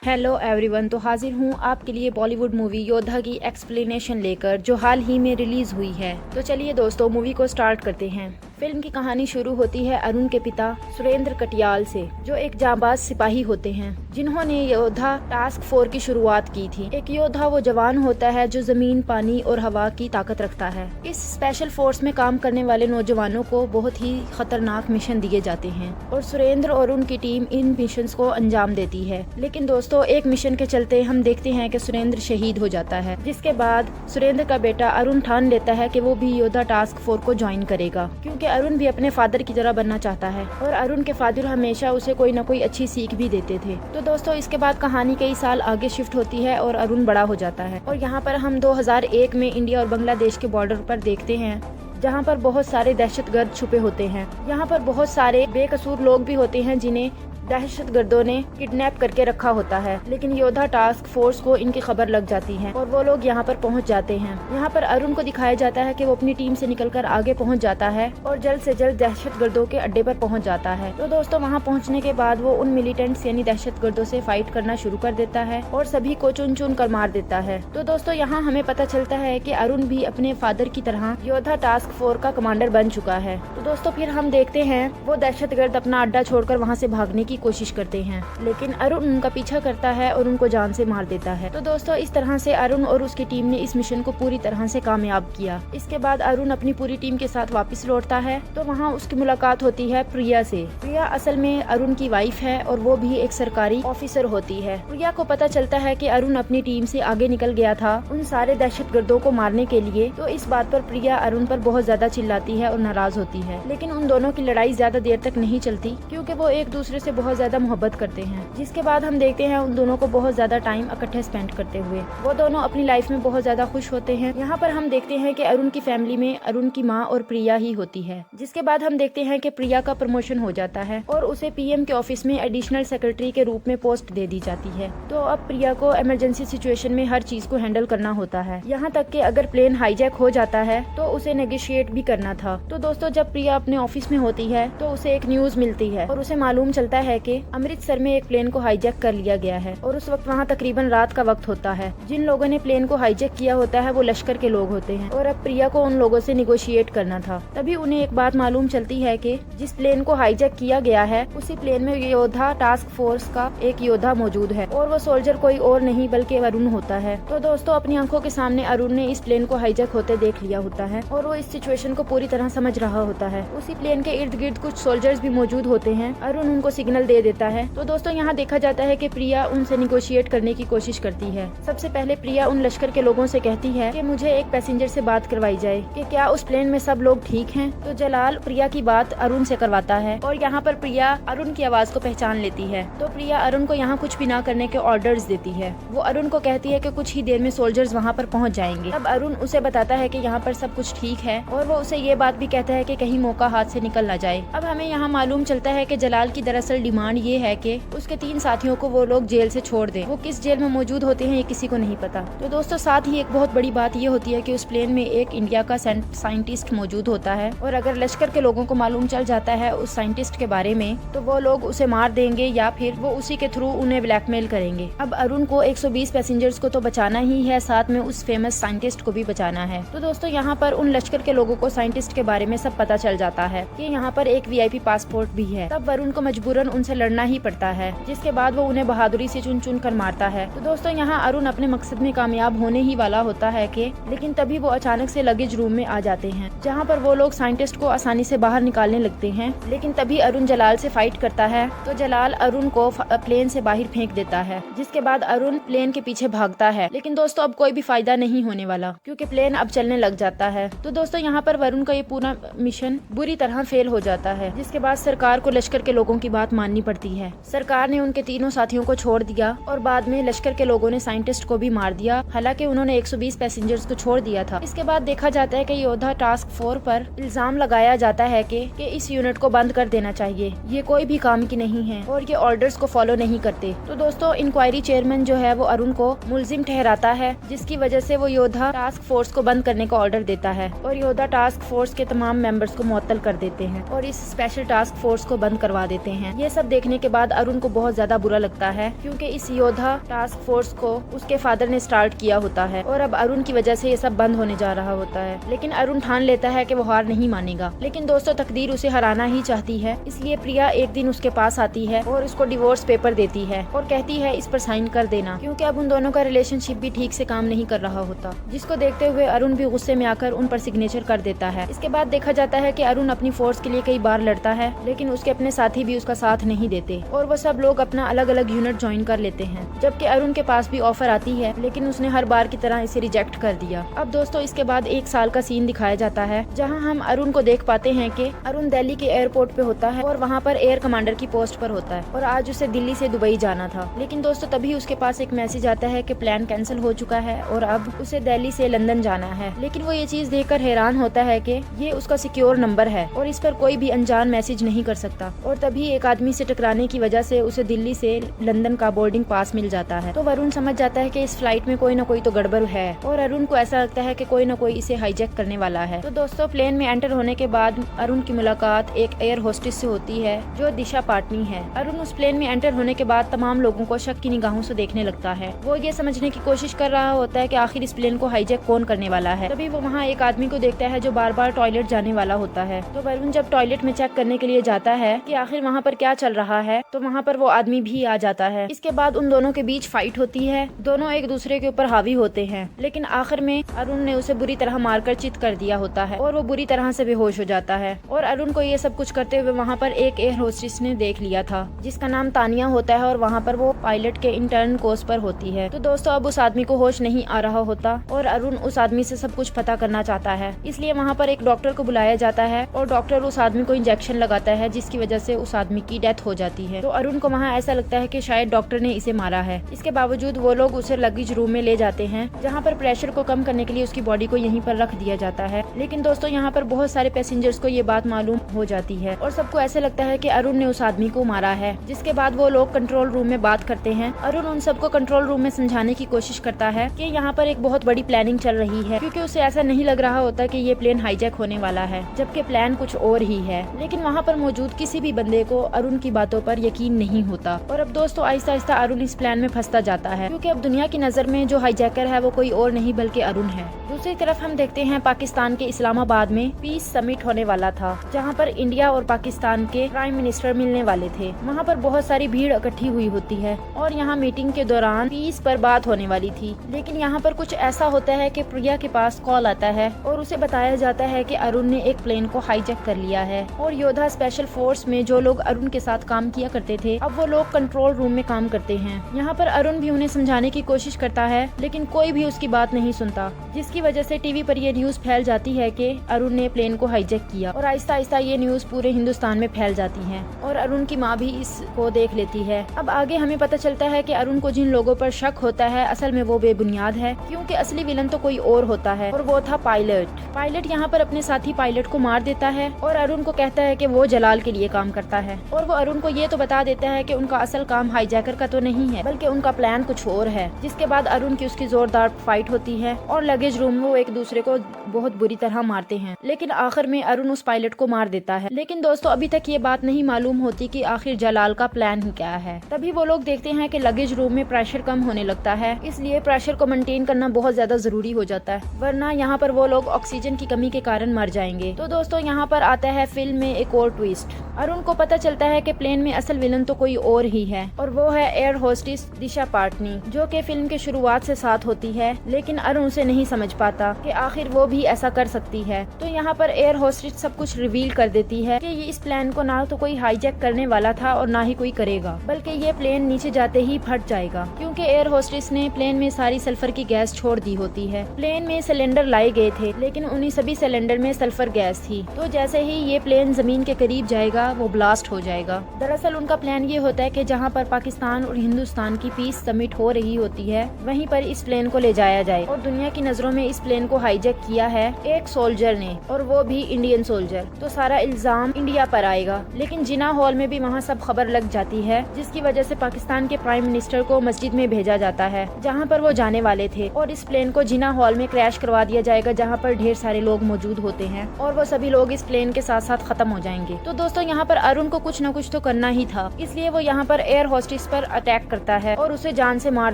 Hello everyone, तो हाजिर हूँ आपके लिए बॉलीवुड मूवी योद्धा की एक्सप्लेनेशन लेकर, जो हाल ही में रिलीज हुई है। तो चलिए दोस्तों, मूवी को स्टार्ट करते हैं। फिल्म की कहानी शुरू होती है अरुण के पिता सुरेंद्र कटियाल से, जो एक जांबाज सिपाही होते हैं जिन्होंने योद्धा टास्क फोर्स की शुरुआत की थी। एक योद्धा वो जवान होता है जो जमीन, पानी और हवा की ताकत रखता है। इस स्पेशल फोर्स में काम करने वाले नौजवानों को बहुत ही खतरनाक मिशन दिए जाते हैं और सुरेंद्र और उनकी टीम इन मिशन को अंजाम देती है। लेकिन दोस्तों, एक मिशन के चलते हम देखते हैं कि सुरेंद्र शहीद हो जाता है, जिसके बाद सुरेंद्र का बेटा अरुण ठान लेता है कि वो भी योद्धा टास्क फोर्स को ज्वाइन करेगा, क्योंकि अरुण भी अपने फादर की तरह बनना चाहता है और अरुण के फादर हमेशा उसे कोई न कोई अच्छी सीख भी देते थे। तो दोस्तों, इसके बाद कहानी कई साल आगे शिफ्ट होती है और अरुण बड़ा हो जाता है और यहाँ पर हम 2001 में इंडिया और बांग्लादेश के बॉर्डर पर देखते हैं, जहाँ पर बहुत सारे दहशतगर्द छुपे होते हैं। यहाँ पर बहुत सारे बेकसूर लोग भी होते हैं जिन्हें दहशतगर्दों ने किडनैप करके रखा होता है, लेकिन योद्धा टास्क फोर्स को इनकी खबर लग जाती है और वो लोग यहाँ पर पहुँच जाते हैं। यहाँ पर अरुण को दिखाया जाता है कि वो अपनी टीम से निकलकर आगे पहुँच जाता है और जल्द से जल्द दहशतगर्दों के अड्डे पर पहुँच जाता है। तो दोस्तों, वहाँ पहुँचने के बाद वो उन मिलिटेंट्स यानी दहशतगर्दों से फाइट करना शुरू कर देता है और सभी को चुन चुन कर मार देता है। तो दोस्तों, यहाँ हमें पता चलता है कि अरुण भी अपने फादर की तरह योद्धा टास्क फोर्स का कमांडर बन चुका है। तो दोस्तों, फिर हम देखते हैं वो दहशतगर्द अपना अड्डा छोड़कर वहाँ से भागने की कोशिश करते हैं, लेकिन अरुण उनका पीछा करता है और उनको जान से मार देता है। तो दोस्तों, इस तरह से अरुण और उसकी टीम ने इस मिशन को पूरी तरह से कामयाब किया। इसके बाद अरुण अपनी पूरी टीम के साथ वापस लौटता है, तो वहाँ उसकी मुलाकात होती है प्रिया से। प्रिया असल में अरुण की वाइफ है और वो भी एक सरकारी ऑफिसर होती है। प्रिया को पता चलता है कि अरुण अपनी टीम से आगे निकल गया था उन सारे दहशतगर्दों को मारने के लिए। तो इस बात पर प्रिया अरुण पर बहुत ज्यादा चिल्लाती है और नाराज होती है, लेकिन उन दोनों की लड़ाई ज्यादा देर तक नहीं चलती, क्योंकि वो एक दूसरे से बहुत ज्यादा मोहब्बत करते हैं। जिसके बाद हम देखते हैं उन दोनों को बहुत ज्यादा टाइम इकट्ठे स्पेंड करते हुए। वो दोनों अपनी लाइफ में बहुत ज्यादा खुश होते हैं। यहाँ पर हम देखते हैं कि अरुण की फैमिली में अरुण की माँ और प्रिया ही होती है। जिसके बाद हम देखते हैं कि प्रिया का प्रमोशन हो जाता है और उसे पीएम के ऑफिस में एडिशनल सेक्रेटरी के रूप में पोस्ट दे दी जाती है। तो अब प्रिया को इमरजेंसी सिचुएशन में हर चीज को हैंडल करना होता है, यहाँ तक कि अगर प्लेन हाईजैक हो जाता है तो उसे नेगोशिएट भी करना था। तो दोस्तों, जब प्रिया अपने ऑफिस में होती है तो उसे एक न्यूज मिलती है और उसे मालूम चलता है कि अमृतसर में एक प्लेन को हाईजैक कर लिया गया है और उस वक्त वहाँ तकरीबन रात का वक्त होता है। जिन लोगों ने प्लेन को हाईजैक किया होता है वो लश्कर के लोग होते हैं और अब प्रिया को उन लोगों से निगोशिएट करना था। तभी उन्हें एक बात मालूम चलती है कि जिस प्लेन को हाईजैक किया गया है उसी प्लेन में योद्धा टास्क फोर्स का एक योद्धा मौजूद है और वो सोल्जर कोई और नहीं बल्कि अरुण होता है। तो दोस्तों, अपनी आंखों के सामने अरुण ने इस प्लेन को हाईजैक होते देख लिया होता है और वो इस सिचुएशन को पूरी तरह समझ रहा होता है। उसी प्लेन के इर्द गिर्द कुछ सोल्जर्स भी मौजूद होते हैं। अरुण उनको सिग्नल दे देता है। तो दोस्तों, यहाँ देखा जाता है कि प्रिया उनसे निगोशिएट करने की कोशिश करती है। सबसे पहले प्रिया उन लश्कर के लोगों से कहती है कि मुझे एक पैसेंजर से बात करवाई जाए कि क्या उस प्लेन में सब लोग ठीक हैं। तो जलाल प्रिया की बात अरुण से करवाता है और यहाँ पर प्रिया अरुण की आवाज को पहचान लेती है। तो प्रिया अरुण को यहाँ कुछ भी ना करने के ऑर्डर्स देती है। वो अरुण को कहती है कि कुछ ही देर में सोल्जर्स वहाँ पर पहुँच जाएंगे। तब अरुण उसे बताता है कि यहाँ पर सब कुछ ठीक है और वो उसे ये बात भी कहता है कि कहीं मौका हाथ से निकल ना जाए। अब हमें यहाँ मालूम चलता है कि जलाल की दरअसल डिमांड ये है कि उसके 3 साथियों को वो लोग जेल से छोड़ दे। वो किस जेल में मौजूद होते हैं ये किसी को नहीं पता। तो दोस्तों, साथ ही एक बहुत बड़ी बात ये होती है कि उस प्लेन में एक इंडिया का साइंटिस्ट मौजूद होता है और अगर लश्कर के लोगों को मालूम चल जाता है उस साइंटिस्ट के बारे में तो वो लोग उसे मार देंगे या फिर वो उसी के थ्रू उन्हें ब्लैकमेल करेंगे। अब अरुण को 120 पैसेंजर्स को तो बचाना ही है, साथ में उस फेमस साइंटिस्ट को भी बचाना है। तो दोस्तों, यहाँ पर उन लश्कर के लोगों को साइंटिस्ट के बारे में सब पता चल जाता है कि यहाँ पर एक VIP पासपोर्ट भी है। तब अरुण को मजबूरन उनसे लड़ना ही पड़ता है, जिसके बाद वो उन्हें बहादुरी से चुन चुन कर मारता है। तो दोस्तों, यहाँ अरुण अपने मकसद में कामयाब होने ही वाला होता है कि लेकिन तभी वो अचानक से लगेज रूम में आ जाते हैं, जहाँ पर वो लोग साइंटिस्ट को आसानी से बाहर निकालने लगते हैं। लेकिन तभी अरुण जलाल से फाइट करता है तो जलाल अरुण को प्लेन से बाहर फेंक देता है, जिसके बाद अरुण प्लेन के पीछे भागता है। लेकिन दोस्तों, अब कोई भी फायदा नहीं होने वाला क्योंकि प्लेन अब चलने लग जाता है। तो दोस्तों, यहाँ पर अरुण का ये पूरा मिशन बुरी तरह फेल हो जाता है, जिसके बाद सरकार को लश्कर के लोगों की बात माननी माननी पड़ती है। सरकार ने उनके तीनों साथियों को छोड़ दिया और बाद में लश्कर के लोगों ने साइंटिस्ट को भी मार दिया। हालांकि उन्होंने 120 पैसेंजर्स को छोड़ दिया था। इसके बाद देखा जाता है कि योद्धा टास्क फोर्स पर इल्जाम लगाया जाता है कि इस यूनिट को बंद कर देना चाहिए, ये कोई भी काम की नहीं है और ये ऑर्डर्स को फॉलो नहीं करते। तो दोस्तों इंक्वायरी चेयरमैन जो है वो अरुण को मुलजिम ठहराता है, जिसकी वजह से वो योद्धा टास्क फोर्स को बंद करने का ऑर्डर देता है और योद्धा टास्क फोर्स के तमाम मेंबर्स को मुअत्तल कर देते हैं और इस स्पेशल टास्क फोर्स को बंद करवा देते हैं। ये सब देखने के बाद अरुण को बहुत ज्यादा बुरा लगता है, क्योंकि इस योद्धा टास्क फोर्स को उसके फादर ने स्टार्ट किया होता है और अब अरुण की वजह से ये सब बंद होने जा रहा होता है। लेकिन अरुण ठान लेता है कि वो हार नहीं मानेगा। लेकिन दोस्तों तकदीर उसे हराना ही चाहती है, इसलिए प्रिया एक दिन उसके पास आती है और उसको डिवोर्स पेपर देती है और कहती है इस पर साइन कर देना, क्योंकि अब उन दोनों का रिलेशनशिप भी ठीक से काम नहीं कर रहा होता। जिसको देखते हुए अरुण भी गुस्से में आकर उन पर सिग्नेचर कर देता है। इसके बाद देखा जाता है कि अरुण अपनी फोर्स के लिए कई बार लड़ता है, लेकिन उसके अपने साथी भी उसका साथ नहीं देते और वो सब लोग अपना अलग अलग यूनिट ज्वाइन कर लेते हैं। जबकि अरुण के पास भी ऑफर आती है, लेकिन उसने हर बार की तरह इसे रिजेक्ट कर दिया। अब दोस्तों इसके बाद 1 साल का सीन दिखाया जाता है, जहां हम अरुण को देख पाते हैं कि अरुण दिल्ली के एयरपोर्ट पे होता है और वहां पर एयर कमांडर की पोस्ट पर होता है और आज उसे दिल्ली से दुबई जाना था। लेकिन दोस्तों तभी उसके पास एक मैसेज आता है कि प्लान कैंसिल हो चुका है और अब उसे दिल्ली से लंदन जाना है। लेकिन वो ये चीज देखकर हैरान होता है कि ये उसका सिक्योर नंबर है और इस पर कोई भी अनजान मैसेज नहीं कर सकता। और तभी एक आदमी से टकराने की वजह से उसे दिल्ली से लंदन का बोर्डिंग पास मिल जाता है। तो अरुण समझ जाता है कि इस फ्लाइट में कोई न कोई तो गड़बड़ है और अरुण को ऐसा लगता है कि कोई न कोई इसे हाईजैक करने वाला है। तो दोस्तों प्लेन में एंटर होने के बाद अरुण की मुलाकात एक एयर होस्टेस से होती है जो दिशा पाटनी है। अरुण उस प्लेन में एंटर होने के बाद तमाम लोगों को शक की निगाहों से देखने लगता है। वो ये समझने की कोशिश कर रहा होता है कि आखिर इस प्लेन को हाईजैक कौन करने वाला है। तभी वो वहाँ एक आदमी को देखता है जो बार बार टॉयलेट जाने वाला होता है। तो अरुण जब टॉयलेट में चेक करने के लिए जाता है कि आखिर वहाँ पर क्या चल रहा है, तो वहाँ पर वो आदमी भी आ जाता है। इसके बाद उन दोनों के बीच फाइट होती है, दोनों एक दूसरे के ऊपर हावी होते हैं, लेकिन आखिर में अरुण ने उसे बुरी तरह मारकर चित कर दिया होता है और वो बुरी तरह से बेहोश हो जाता है। और अरुण को ये सब कुछ करते हुए वहाँ पर एक एयर होस्टेस ने देख लिया था, जिसका नाम तानिया होता है और वहाँ पर वो पायलट के इंटर्न कोर्स पर होती है। तो दोस्तों अब उस आदमी को होश नहीं आ रहा होता और अरुण उस आदमी से सब कुछ पता करना चाहता है, इसलिए वहाँ पर एक डॉक्टर को बुलाया जाता है और डॉक्टर उस आदमी को इंजेक्शन लगाता है, जिसकी वजह से उस आदमी की डेथ हो जाती है। तो अरुण को वहाँ ऐसा लगता है कि शायद डॉक्टर ने इसे मारा है। इसके बावजूद वो लोग उसे लगेज रूम में ले जाते हैं, जहाँ पर प्रेशर को कम करने के लिए उसकी बॉडी को यहीं पर रख दिया जाता है। लेकिन दोस्तों यहाँ पर बहुत सारे पैसेंजर्स को ये बात मालूम हो जाती है और सबको ऐसे लगता है कि अरुण ने उस आदमी को मारा है। जिसके बाद वो लोग कंट्रोल रूम में बात करते हैं। अरुण उन सबको कंट्रोल रूम में समझाने की कोशिश करता है कि यहाँ पर एक बहुत बड़ी प्लानिंग चल रही है, क्योंकि उसे ऐसा नहीं लग रहा होता कि ये प्लेन हाईजैक होने वाला है, जबकि प्लान कुछ और ही है। लेकिन वहाँ पर मौजूद किसी भी बंदे को अरुण की बातों पर यकीन नहीं होता और अब दोस्तों आहिस्ता आहिस्ता अरुण इस प्लान में फंसता जाता है, क्योंकि अब दुनिया की नजर में जो हाईजैकर है वो कोई और नहीं बल्कि अरुण है। दूसरी तरफ हम देखते हैं पाकिस्तान के इस्लामाबाद में पीस समिट होने वाला था, जहाँ पर इंडिया और पाकिस्तान के प्राइम मिनिस्टर मिलने वाले थे। वहाँ पर बहुत सारी भीड़ इकट्ठी हुई होती है और यहाँ मीटिंग के दौरान पीस पर बात होने वाली थी। लेकिन यहाँ पर कुछ ऐसा होता है कि प्रिया के पास कॉल आता है और उसे बताया जाता है कि अरुण ने एक प्लेन को हाईजैक कर लिया है और योद्धा स्पेशल फोर्स में जो लोग अरुण के साथ काम किया करते थे अब वो लोग कंट्रोल रूम में काम करते हैं। यहाँ पर अरुण भी उन्हें समझाने की कोशिश करता है, लेकिन कोई भी उसकी बात नहीं सुनता, जिसकी वजह से टीवी पर ये न्यूज फैल जाती है कि अरुण ने प्लेन को हाईजैक किया और आहिस्ता आहिस्ता ये न्यूज पूरे हिंदुस्तान में फैल जाती है और अरुण की माँ भी इसको देख लेती है। अब आगे हमें पता चलता है कि अरुण को जिन लोगों पर शक होता है असल में वो बेबुनियाद है, क्योंकि असली विलन तो कोई और होता है और वो था पायलट यहाँ पर अपने साथी पायलट को मार देता है और अरुण को कहता है कि वो जलाल के लिए काम करता है और वो अरुण को ये तो बता देता है कि उनका असल काम हाईजैकर का तो नहीं है बल्कि उनका प्लान कुछ और है। जिसके बाद अरुण की उसकी जोरदार फाइट होती है और लगेज रूम में वो एक दूसरे को बहुत बुरी तरह मारते हैं, लेकिन आखिर में अरुण उस पायलट को मार देता है। लेकिन दोस्तों अभी तक ये बात नहीं मालूम होती कि आखिर जलाल का प्लान ही क्या है। तभी वो लोग देखते हैं कि लगेज रूम में प्रेशर कम होने लगता है, इसलिए प्रेशर को मेंटेन करना बहुत ज्यादा जरूरी हो जाता है, वरना यहाँ पर वो लोग ऑक्सीजन की कमी के कारण मर जाएंगे। तो दोस्तों यहाँ पर आता है फिल्म में एक और ट्विस्ट। अरुण को पता चलता है कि प्लेन में असल विलन तो कोई और ही है और वो है एयर होस्टेस दिशा पाटनी, जो कि फिल्म के शुरुआत से साथ होती है, लेकिन अरुण उसे नहीं समझ पाता कि आखिर वो भी ऐसा कर सकती है। तो यहाँ पर एयर होस्टेस सब कुछ रिवील कर देती है कि ये इस प्लेन को ना तो कोई हाईजैक करने वाला था और ना ही कोई करेगा, बल्कि ये प्लेन नीचे जाते ही फट जाएगा, क्योंकि एयर होस्टेस ने प्लेन में सारी सल्फर की गैस छोड़ दी होती है। प्लेन में सिलेंडर लाए गए थे, लेकिन उन्हीं सभी सिलेंडर में सल्फर गैस थी। तो जैसे ही ये प्लेन जमीन के करीब जाएगा वो ब्लास्ट हो जाएगा जाएगा। दरअसल उनका प्लान ये होता है कि जहाँ पर पाकिस्तान और हिंदुस्तान की पीस समिट हो रही होती है वहीं पर इस प्लेन को ले जाया जाए। और दुनिया की नजरों में इस प्लेन को हाईजैक किया है एक सोल्जर ने, और वो भी इंडियन सोल्जर। तो सारा इल्जाम इंडिया पर आएगा। लेकिन जिना हॉल में भी वहाँ सब खबर लग जाती है, जिसकी वजह से पाकिस्तान के प्राइम मिनिस्टर को मस्जिद में भेजा जाता है जहाँ पर वो जाने वाले थे, और इस प्लेन को जिना हॉल में क्रैश करवा दिया जाएगा जहाँ पर ढेर सारे लोग मौजूद होते हैं, और वो सभी लोग इस प्लेन के साथ साथ खत्म हो जाएंगे। तो दोस्तों यहाँ पर अरुण को कुछ न कुछ तो करना ही था, इसलिए वो यहाँ पर एयर होस्टेस पर अटैक करता है और उसे जान से मार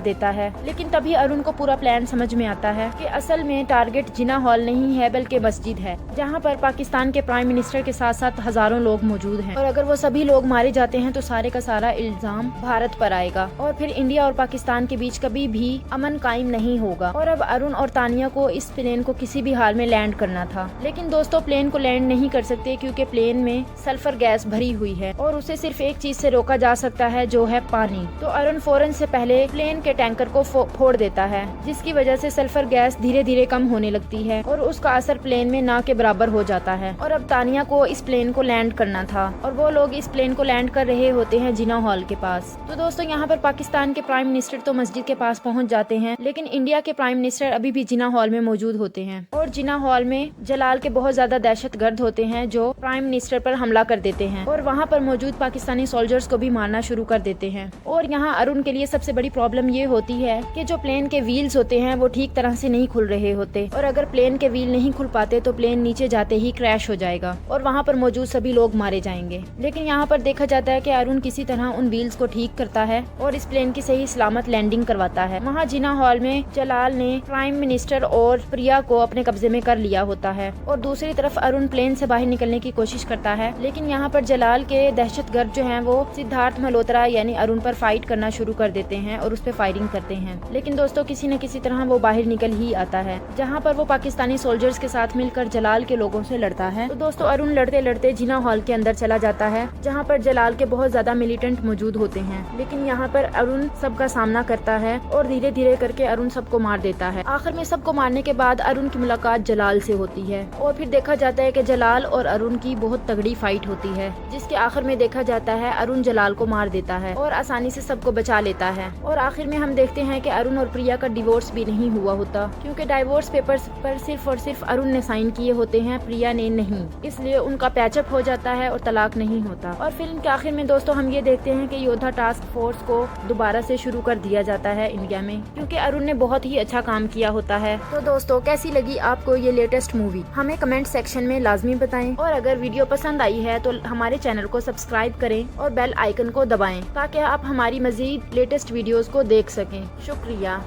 देता है। लेकिन तभी अरुण को पूरा प्लान समझ में आता है कि असल में टारगेट जिना हॉल नहीं है बल्कि मस्जिद है, जहाँ पर पाकिस्तान के प्राइम मिनिस्टर के साथ साथ हजारों लोग मौजूद हैं, और अगर वो सभी लोग मारे जाते हैं तो सारे का सारा इल्जाम भारत पर आएगा, और फिर इंडिया और पाकिस्तान के बीच कभी भी अमन कायम नहीं होगा। और अब अरुण और तानिया को इस प्लेन को किसी भी हाल में लैंड करना था, लेकिन दोस्तों प्लेन को लैंड नहीं कर सकते क्योंकि प्लेन में सल्फर गैस भरी हुई है और उसे सिर्फ एक चीज से रोका जा सकता है, जो है पानी। तो अरुण फौरन से पहले प्लेन के टैंकर को फोड़ देता है, जिसकी वजह से सल्फर गैस धीरे धीरे कम होने लगती है और उसका असर प्लेन में ना के बराबर हो जाता है। और अब तानिया को इस प्लेन को लैंड करना था, और वो लोग इस प्लेन को लैंड कर रहे होते हैं जिना हॉल के पास। तो दोस्तों यहाँ पर पाकिस्तान के प्राइम मिनिस्टर तो मस्जिद के पास पहुँच जाते हैं, लेकिन इंडिया के प्राइम मिनिस्टर अभी भी जिना हॉल में मौजूद होते हैं, और जिना हॉल में जलाल के बहुत ज्यादा दहशतगर्द होते हैं जो प्राइम मिनिस्टर पर हमला कर देते हैं और वहाँ पर मौजूद पाकिस्तानी सोल्जर्स को भी मारना शुरू कर देते हैं। और यहाँ अरुण के लिए सबसे बड़ी प्रॉब्लम ये होती है कि जो प्लेन के व्हील्स होते हैं वो ठीक तरह से नहीं खुल रहे होते, और अगर प्लेन के व्हील नहीं खुल पाते तो प्लेन नीचे जाते ही क्रैश हो जाएगा और वहाँ पर मौजूद सभी लोग मारे जाएंगे। लेकिन यहाँ पर देखा जाता है कि अरुण किसी तरह उन व्हील्स को ठीक करता है और इस प्लेन की सही सलामत लैंडिंग करवाता है। वहाँ जिना हॉल में जलाल ने प्राइम मिनिस्टर और प्रिया को अपने कब्जे में कर लिया होता है, और दूसरी तरफ अरुण प्लेन से बाहर निकलने की कोशिश करता है। लेकिन यहाँ पर जलाल के दहशतगर्द जो हैं वो सिद्धार्थ मल्होत्रा यानी अरुण पर फाइट करना शुरू कर देते हैं और उस पर फायरिंग करते हैं। लेकिन दोस्तों किसी न किसी तरह वो बाहर निकल ही आता है, जहाँ पर वो पाकिस्तानी सोल्जर्स के साथ मिलकर जलाल के लोगों से लड़ता है। तो दोस्तों अरुण लड़ते लड़ते जिना हॉल के अंदर चला जाता है, जहाँ पर जलाल के बहुत ज्यादा मिलिटेंट मौजूद होते हैं। लेकिन यहाँ पर अरुण सबका सामना करता है और धीरे धीरे करके अरुण सबको मार देता है। आखिर में सबको मारने के बाद अरुण की मुलाकात जलाल से होती है, और फिर देखा जाता है कि जलाल और अरुण की बहुत तगड़ी फाइट होती है, जिसके आखिर में देखा जाता है अरुण जलाल को मार देता है और आसानी से सबको बचा लेता है। और आखिर में हम देखते हैं कि अरुण और प्रिया का डिवोर्स भी नहीं हुआ होता, क्योंकि डाइवोर्स पेपर्स पर सिर्फ और सिर्फ अरुण ने साइन किए होते हैं, प्रिया ने नहीं, इसलिए उनका पैचअप हो जाता है और तलाक नहीं होता। और फिल्म के आखिर में दोस्तों हम ये देखते हैं कि योद्धा टास्क फोर्स को दोबारा से शुरू कर दिया जाता है इंडिया में, क्योंकि अरुण ने बहुत ही अच्छा काम किया होता है। तो दोस्तों कैसी लगी आपको ये लेटेस्ट मूवी, हमें कमेंट सेक्शन में लाजमी बताएं, और अगर वीडियो पसंद आई है तो हमारे चैनल को सब्सक्राइब करें और बेल आइकन को दबाएं ताकि आप हमारी मजीद लेटेस्ट वीडियोस को देख सकें। शुक्रिया।